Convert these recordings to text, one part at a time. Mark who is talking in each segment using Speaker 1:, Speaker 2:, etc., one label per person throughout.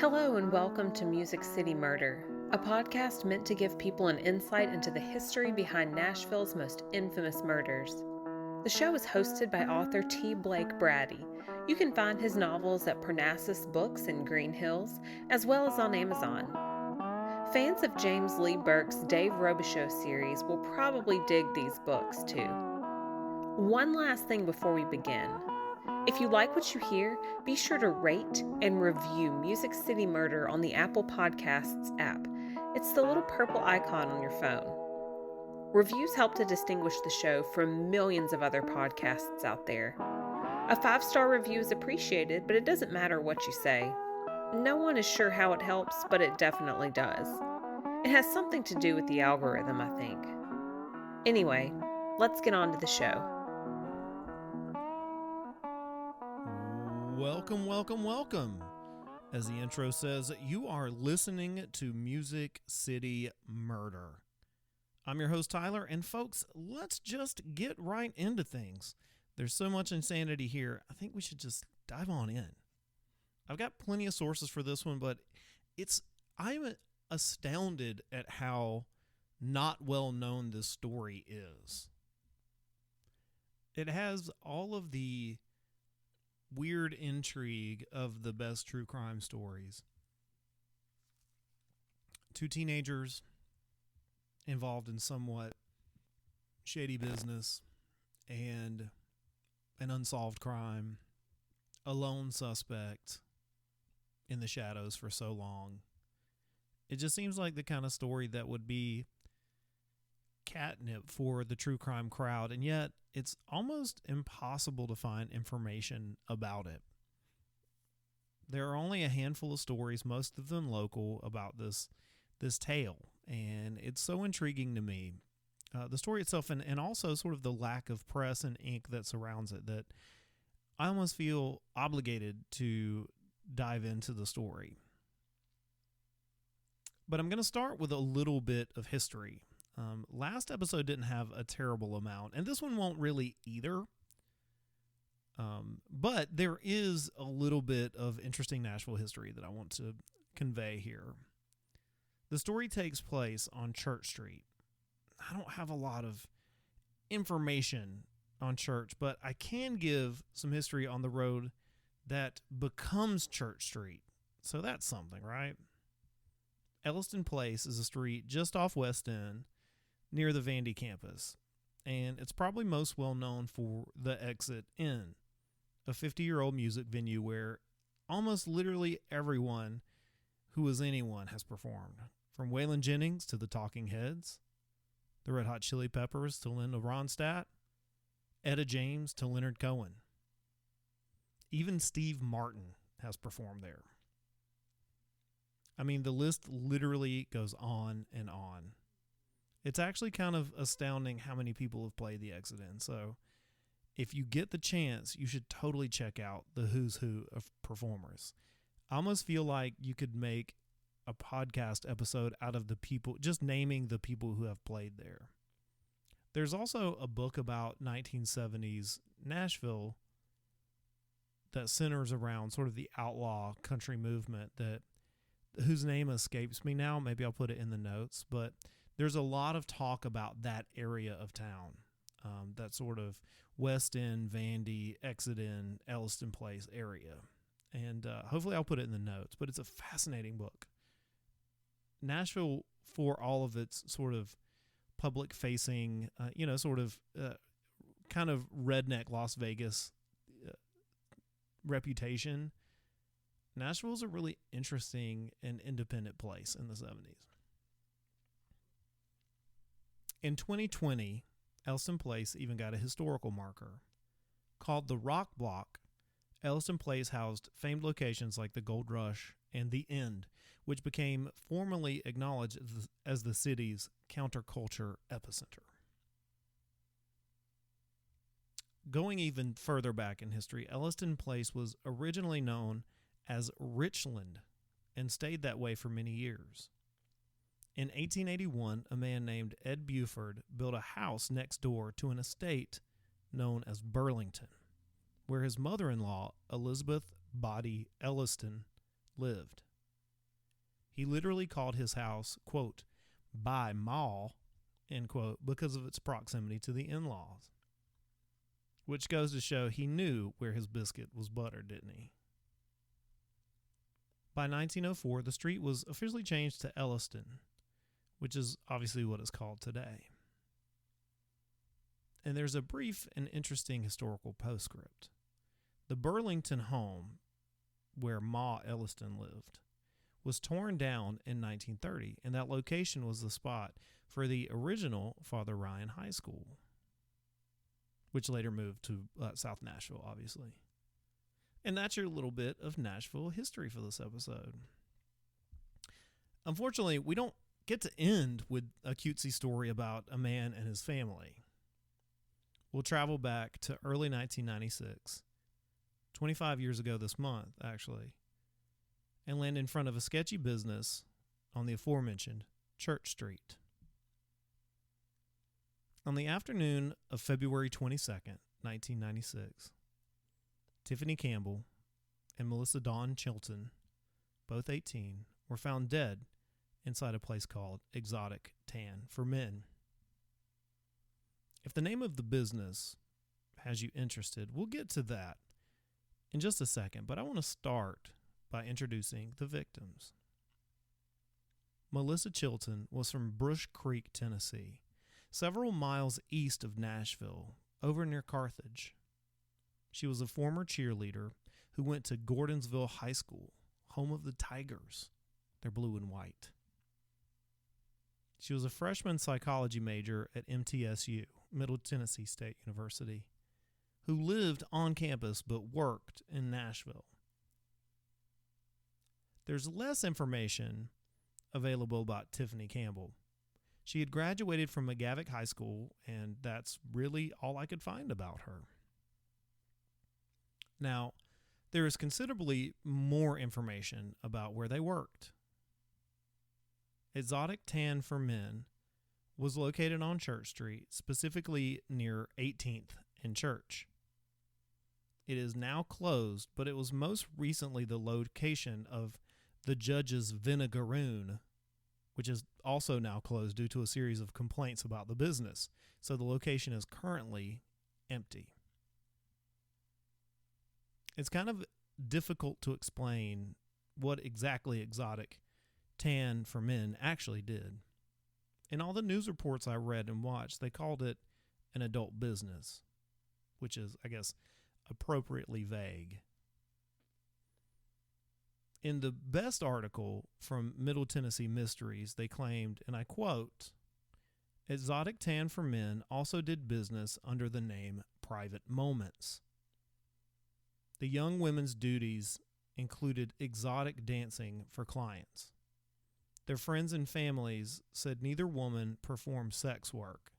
Speaker 1: Hello and welcome to Music City Murder, a podcast meant to give people an insight into the history behind Nashville's most infamous murders. The show is hosted by author T. Blake Brady. You can find his novels at Parnassus Books in Green Hills, as well as on Amazon. Fans of James Lee Burke's Dave Robichaux series will probably dig these books too. One last thing before we begin. If you like what you hear, be sure to rate and review Music City Murder on the Apple Podcasts app. It's the little purple icon on your phone. Reviews help to distinguish the show from millions of other podcasts out there. A 5-star review is appreciated, but it doesn't matter what you say. No one is sure how it helps, but it definitely does. It has something to do with the algorithm, I think. Anyway, let's get on to the show.
Speaker 2: Welcome. As the intro says, you are listening to Music City Murder. I'm your host, Tyler, and folks, let's just get right into things. There's so much insanity here, I think we should just dive on in. I've got plenty of sources for this one, but I'm astounded at how not well known this story is. It has all of the weird intrigue of the best true crime stories. 2 teenagers involved in somewhat shady business and an unsolved crime, a lone suspect in the shadows for so long. It just seems like the kind of story that would be catnip for the true crime crowd, and yet it's almost impossible to find information about it. There are only a handful of stories, most of them local, about this tale, and it's so intriguing to me. The story itself, and also sort of the lack of press and ink that surrounds it, that I almost feel obligated to dive into the story. But I'm going to start with a little bit of history. Last episode didn't have a terrible amount, and this one won't really either. But there is a little bit of interesting Nashville history that I want to convey here. The story takes place on Church Street. I don't have a lot of information on Church, but I can give some history on the road that becomes Church Street. So that's something, right? Elliston Place is a street just off West End, near the Vandy campus, and it's probably most well known for the Exit Inn, a 50-year-old music venue where almost literally everyone who is anyone has performed, from Waylon Jennings to the Talking Heads, the Red Hot Chili Peppers to Linda Ronstadt, Etta James to Leonard Cohen. Even Steve Martin has performed there. I mean, the list literally goes on and on. It's actually kind of astounding how many people have played the Exit Inn. So if you get the chance, you should totally check out the who's who of performers. I almost feel like you could make a podcast episode out of the people, just naming the people who have played there. There's also a book about 1970s Nashville that centers around sort of the outlaw country movement whose name escapes me now. Maybe I'll put it in the notes, but there's a lot of talk about that area of town, that sort of West End, Vandy, Exit Inn, Elliston Place area. And hopefully I'll put it in the notes, but it's a fascinating book. Nashville, for all of its sort of public-facing, kind of redneck Las Vegas reputation, Nashville's a really interesting and independent place in the 70s. In 2020, Elliston Place even got a historical marker. Called the Rock Block, Elliston Place housed famed locations like the Gold Rush and the End, which became formally acknowledged as the city's counterculture epicenter. Going even further back in history, Elliston Place was originally known as Richland and stayed that way for many years. In 1881, a man named Ed Buford built a house next door to an estate known as Burlington, where his mother-in-law, Elizabeth Body Elliston, lived. He literally called his house, quote, by Ma, end quote, because of its proximity to the in-laws. Which goes to show he knew where his biscuit was buttered, didn't he? By 1904, the street was officially changed to Elliston, which is obviously what it's called today. And there's a brief and interesting historical postscript. The Burlington home, where Ma Elliston lived, was torn down in 1930, and that location was the spot for the original Father Ryan High School, which later moved to South Nashville, obviously. And that's your little bit of Nashville history for this episode. Unfortunately, we don't get to end with a cutesy story about a man and his family. We'll travel back to early 1996, 25 years ago this month, actually, and land in front of a sketchy business on the aforementioned Church Street. On the afternoon of February 22nd, 1996, Tiffany Campbell and Melissa Dawn Chilton, both 18, were found dead inside a place called Exotic Tan for Men. If the name of the business has you interested, we'll get to that in just a second, but I want to start by introducing the victims. Melissa Chilton was from Brush Creek, Tennessee, several miles east of Nashville, over near Carthage. She was a former cheerleader who went to Gordonsville High School, home of the Tigers. They're blue and white. She was a freshman psychology major at MTSU, Middle Tennessee State University, who lived on campus but worked in Nashville. There's less information available about Tiffany Campbell. She had graduated from McGavick High School, and that's really all I could find about her. Now, there is considerably more information about where they worked. Exotic Tan for Men was located on Church Street, specifically near 18th and Church. It is now closed, but it was most recently the location of the Judge's Vinegaroon, which is also now closed due to a series of complaints about the business. So the location is currently empty. It's kind of difficult to explain what exactly Exotic Tan for Men actually did. In all the news reports I read and watched, they called it an adult business, which is, I guess, appropriately vague. In the best article from Middle Tennessee Mysteries, they claimed, and I quote, Exotic Tan for Men also did business under the name Private Moments. The young women's duties included exotic dancing for clients. Their friends and families said neither woman performed sex work.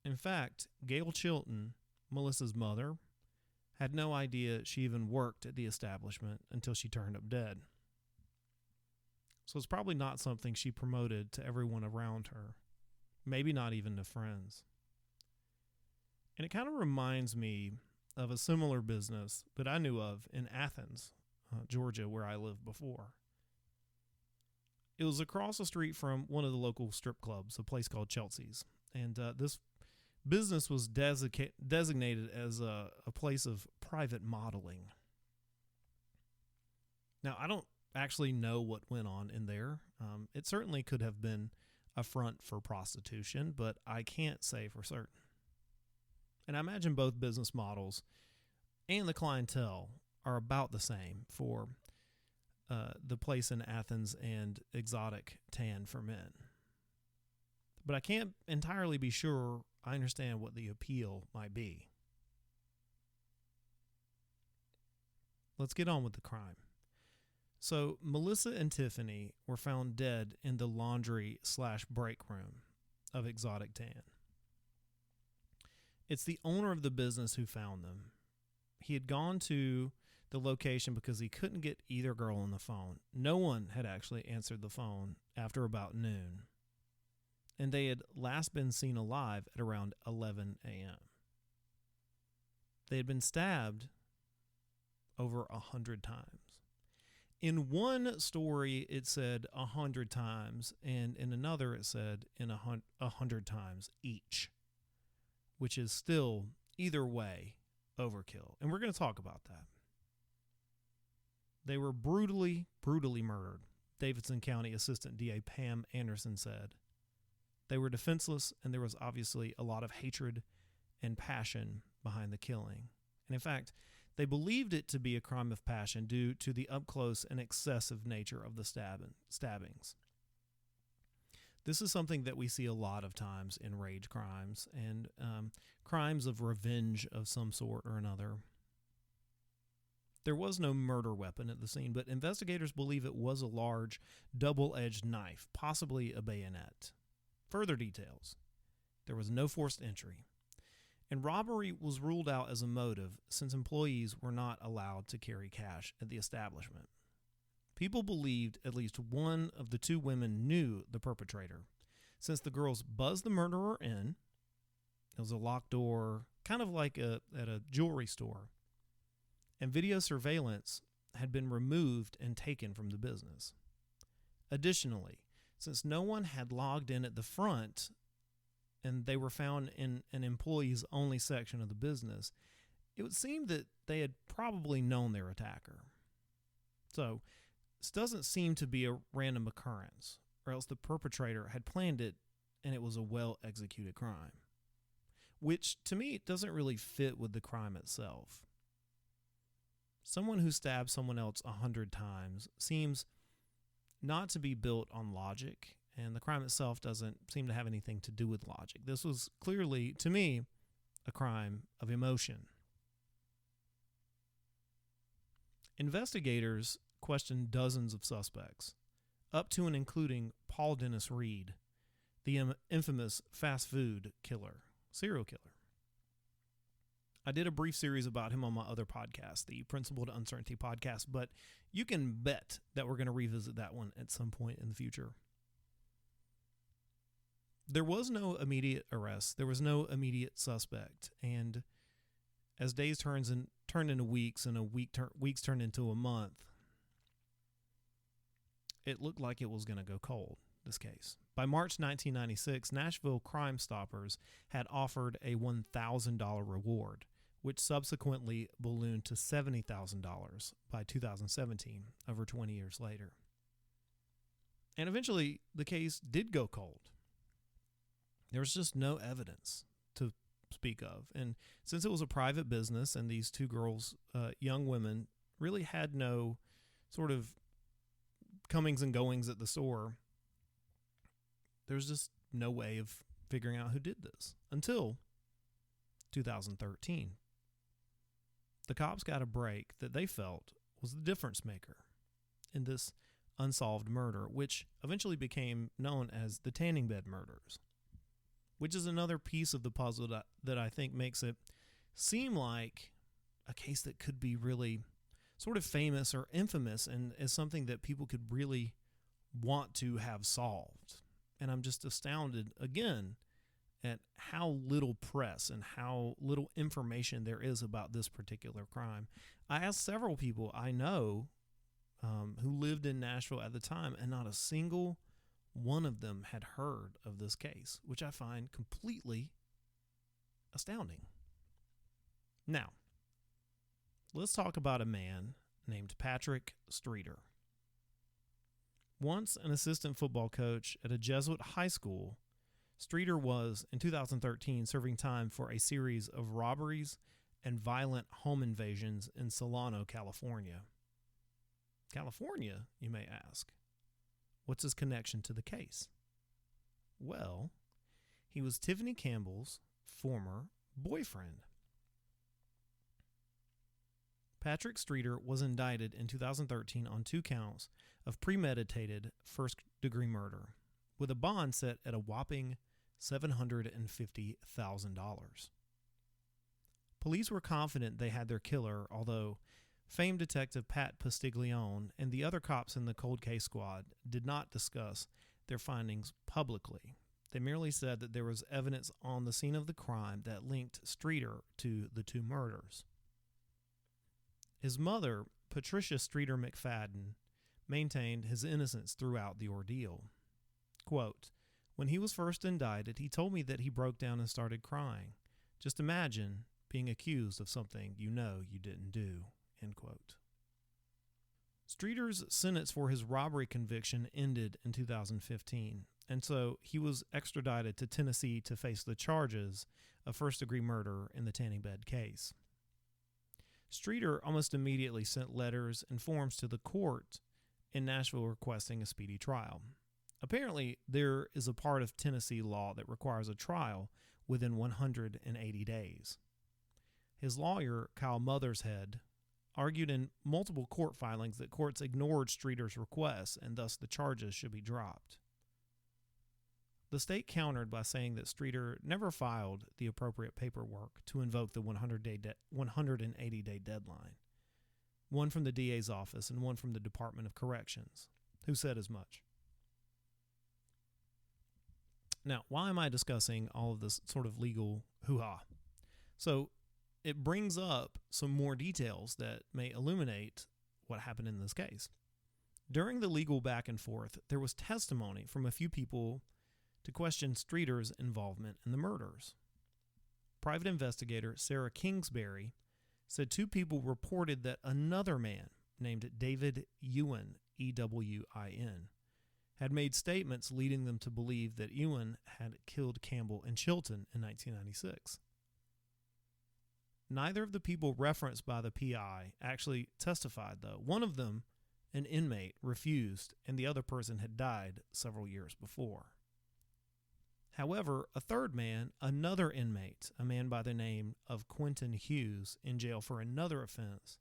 Speaker 2: In fact, Gail Chilton, Melissa's mother, had no idea she even worked at the establishment until she turned up dead. So it's probably not something she promoted to everyone around her, maybe not even to friends. And it kind of reminds me of a similar business that I knew of in Athens, Georgia, where I lived before. It was across the street from one of the local strip clubs, a place called Chelsea's. And this business was designated as a place of private modeling. Now, I don't actually know what went on in there. It certainly could have been a front for prostitution, but I can't say for certain. And I imagine both business models and the clientele are about the same for the place in Athens and Exotic Tan for Men. But I can't entirely be sure I understand what the appeal might be. Let's get on with the crime. So Melissa and Tiffany were found dead in the laundry/break room of Exotic Tan. It's the owner of the business who found them. He had gone to the location because he couldn't get either girl on the phone. No one had actually answered the phone after about noon. And they had last been seen alive at around 11 a.m. They had been stabbed over 100 times. In one story, it said 100 times, and in another, it said 100 times each, which is still, either way, overkill. And we're going to talk about that. They were brutally murdered, Davidson County Assistant DA Pam Anderson said. They were defenseless, and there was obviously a lot of hatred and passion behind the killing. And in fact, they believed it to be a crime of passion due to the up-close and excessive nature of the stabbings. This is something that we see a lot of times in rage crimes and crimes of revenge of some sort or another. There was no murder weapon at the scene, but investigators believe it was a large, double-edged knife, possibly a bayonet. Further details: there was no forced entry, and robbery was ruled out as a motive since employees were not allowed to carry cash at the establishment. People believed at least one of the two women knew the perpetrator, since the girls buzzed the murderer in. It was a locked door, kind of like at a jewelry store, and video surveillance had been removed and taken from the business. Additionally, since no one had logged in at the front and they were found in an employees-only section of the business, it would seem that they had probably known their attacker. So, this doesn't seem to be a random occurrence, or else the perpetrator had planned it and it was a well-executed crime. Which, to me, it doesn't really fit with the crime itself. Someone who stabs someone else 100 times seems not to be built on logic, and the crime itself doesn't seem to have anything to do with logic. This was clearly, to me, a crime of emotion. Investigators questioned dozens of suspects, up to and including Paul Dennis Reed, the infamous fast food serial killer. I did a brief series about him on my other podcast, the Principled Uncertainty podcast, but you can bet that we're going to revisit that one at some point in the future. There was no immediate arrest. There was no immediate suspect. And as days turned into weeks and weeks turned into a month, it looked like it was going to go cold, this case. By March 1996, Nashville Crime Stoppers had offered a $1,000 reward, which subsequently ballooned to $70,000 by 2017, over 20 years later. And eventually, the case did go cold. There was just no evidence to speak of. And since it was a private business and these two girls, young women, really had no sort of comings and goings at the store, there's just no way of figuring out who did this until 2013. The cops got a break that they felt was the difference maker in this unsolved murder, which eventually became known as the tanning bed murders, which is another piece of the puzzle that I think makes it seem like a case that could be really sort of famous or infamous and is something that people could really want to have solved. And I'm just astounded, again, at how little press and how little information there is about this particular crime. I asked several people I know who lived in Nashville at the time, and not a single one of them had heard of this case, which I find completely astounding. Now, let's talk about a man named Patrick Streeter. Once an assistant football coach at a Jesuit high school, Streeter was, in 2013, serving time for a series of robberies and violent home invasions in Solano, California. California, you may ask. What's his connection to the case? Well, he was Tiffany Campbell's former boyfriend. Patrick Streeter was indicted in 2013 on 2 counts of premeditated first-degree murder, with a bond set at a whopping $750,000. Police were confident they had their killer, although famed detective Pat Pastiglione and the other cops in the cold case squad did not discuss their findings publicly. They merely said that there was evidence on the scene of the crime that linked Streeter to the 2 murders. His mother, Patricia Streeter McFadden, maintained his innocence throughout the ordeal. Quote, "When he was first indicted, he told me that he broke down and started crying. Just imagine being accused of something you know you didn't do." End quote. Streeter's sentence for his robbery conviction ended in 2015, and so he was extradited to Tennessee to face the charges of first-degree murder in the tanning bed case. Streeter almost immediately sent letters and forms to the court in Nashville requesting a speedy trial. Apparently, there is a part of Tennessee law that requires a trial within 180 days. His lawyer, Kyle Mothershead, argued in multiple court filings that courts ignored Streeter's requests and thus the charges should be dropped. The state countered by saying that Streeter never filed the appropriate paperwork to invoke the 180-day deadline, one from the DA's office and one from the Department of Corrections, who said as much. Now, why am I discussing all of this sort of legal hoo-ha? So, it brings up some more details that may illuminate what happened in this case. During the legal back and forth, there was testimony from a few people to question Streeter's involvement in the murders. Private investigator Sarah Kingsbury said two people reported that another man named David Ewan, E-W-I-N, had made statements leading them to believe that Ewan had killed Campbell and Chilton in 1996. Neither of the people referenced by the PI actually testified, though. One of them, an inmate, refused, and the other person had died several years before. However, a third man, another inmate, a man by the name of Quentin Hughes, in jail for another offense,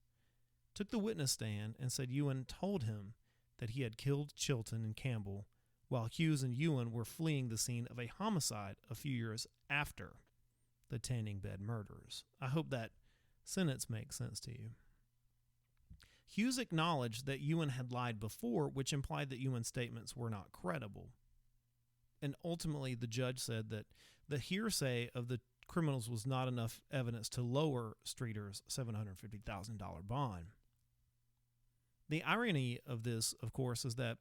Speaker 2: took the witness stand and said Ewan told him that he had killed Chilton and Campbell while Hughes and Ewan were fleeing the scene of a homicide a few years after the tanning bed murders. I hope that sentence makes sense to you. Hughes acknowledged that Ewan had lied before, which implied that Ewan's statements were not credible. And ultimately, the judge said that the hearsay of the criminals was not enough evidence to lower Streeter's $750,000 bond. The irony of this, of course, is that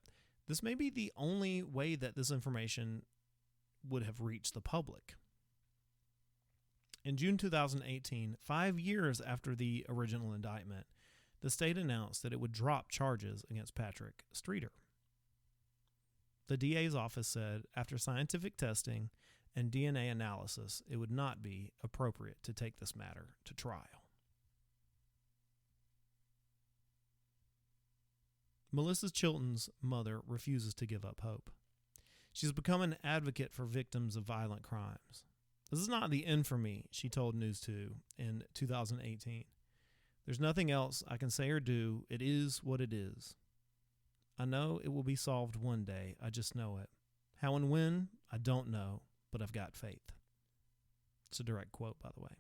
Speaker 2: this may be the only way that this information would have reached the public. In June 2018, 5 years after the original indictment, the state announced that it would drop charges against Patrick Streeter. The DA's office said after scientific testing and DNA analysis, it would not be appropriate to take this matter to trial. Melissa Chilton's mother refuses to give up hope. She's become an advocate for victims of violent crimes. This is not the end for me, she told News 2 in 2018. There's nothing else I can say or do. It is what it is. I know it will be solved one day. I just know it. How and when, I don't know, but I've got faith. It's a direct quote, by the way.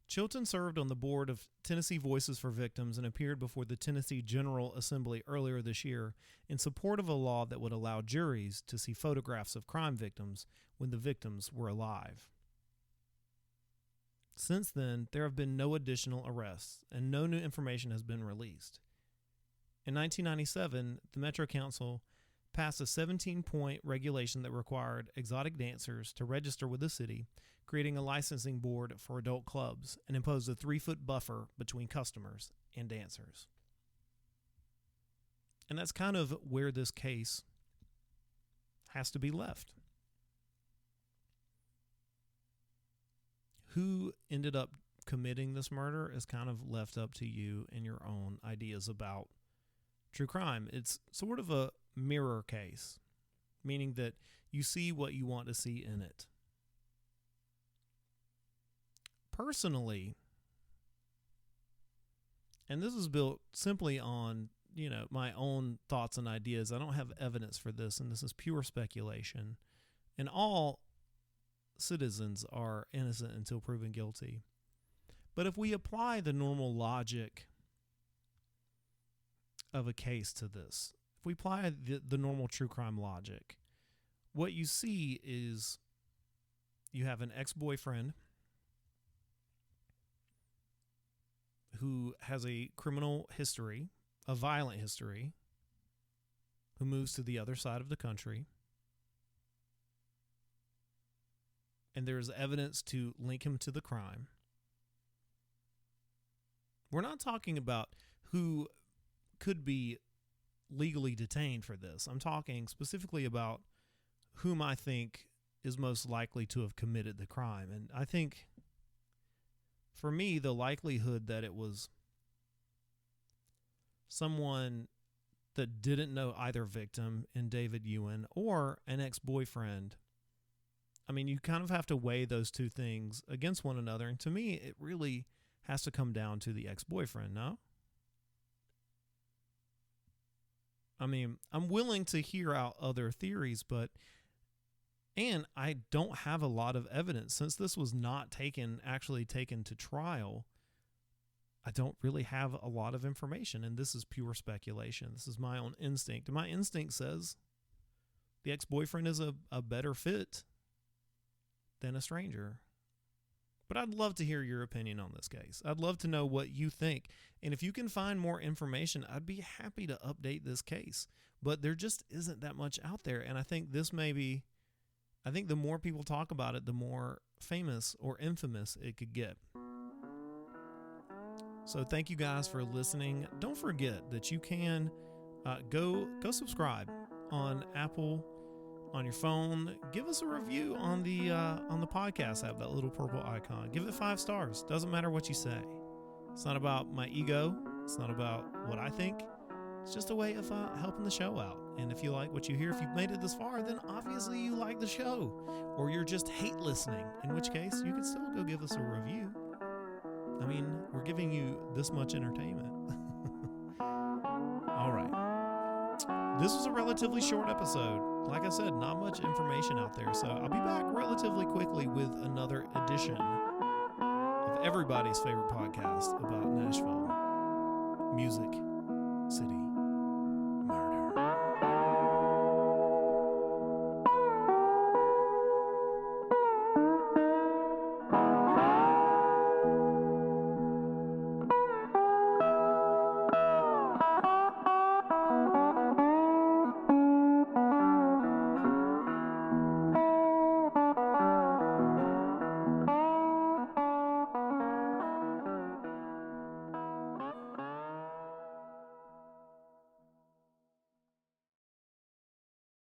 Speaker 2: Chilton served on the board of Tennessee Voices for Victims and appeared before the Tennessee General Assembly earlier this year in support of a law that would allow juries to see photographs of crime victims when the victims were alive. Since then, there have been no additional arrests, and no new information has been released. In 1997, the Metro Council passed a 17-point regulation that required exotic dancers to register with the city, creating a licensing board for adult clubs, and imposed a 3-foot buffer between customers and dancers. And that's kind of where this case has to be left. Who ended up committing this murder is kind of left up to you and your own ideas about true crime. It's sort of a mirror case, meaning that you see what you want to see in it. Personally, and this is built simply on, my own thoughts and ideas. I don't have evidence for this, and this is pure speculation. And all citizens are innocent until proven guilty. But if we apply the normal logic of a case to this, if we apply the normal true crime logic, what you see is you have an ex-boyfriend who has a criminal history a violent history who moves to the other side of the country, and there's evidence to link him to the crime. We're not talking about who could be legally detained for this. I'm talking specifically about whom I think is most likely to have committed the crime. And I think, for me, the likelihood that it was someone that didn't know either victim in David Ewan or an ex-boyfriend, I mean, you kind of have to weigh those two things against one another. And to me, it really has to come down to the ex-boyfriend, no? I mean, I'm willing to hear out other theories, and I don't have a lot of evidence. Since this was not actually taken to trial, I don't really have a lot of information, and this is pure speculation. This is my own instinct. And my instinct says the ex-boyfriend is a better fit than a stranger. But I'd love to hear your opinion on this case. I'd love to know what you think. And if you can find more information, I'd be happy to update this case. But there just isn't that much out there. And I think the more people talk about it, the more famous or infamous it could get. So thank you guys for listening. Don't forget that you can go subscribe on Apple on your phone. Give us a review on the podcast app, that little purple icon. Give it 5 stars. Doesn't matter what you say. It's not about my ego. It's not about what I think. It's just a way of helping the show out. And if you like what you hear, if you've made it this far, then obviously you like the show, or you're just hate listening, in which case you can still go give us a review. I mean, we're giving you this much entertainment. All right. This was a relatively short episode. Like I said, not much information out there. So I'll be back relatively quickly with another edition of everybody's favorite podcast about Nashville music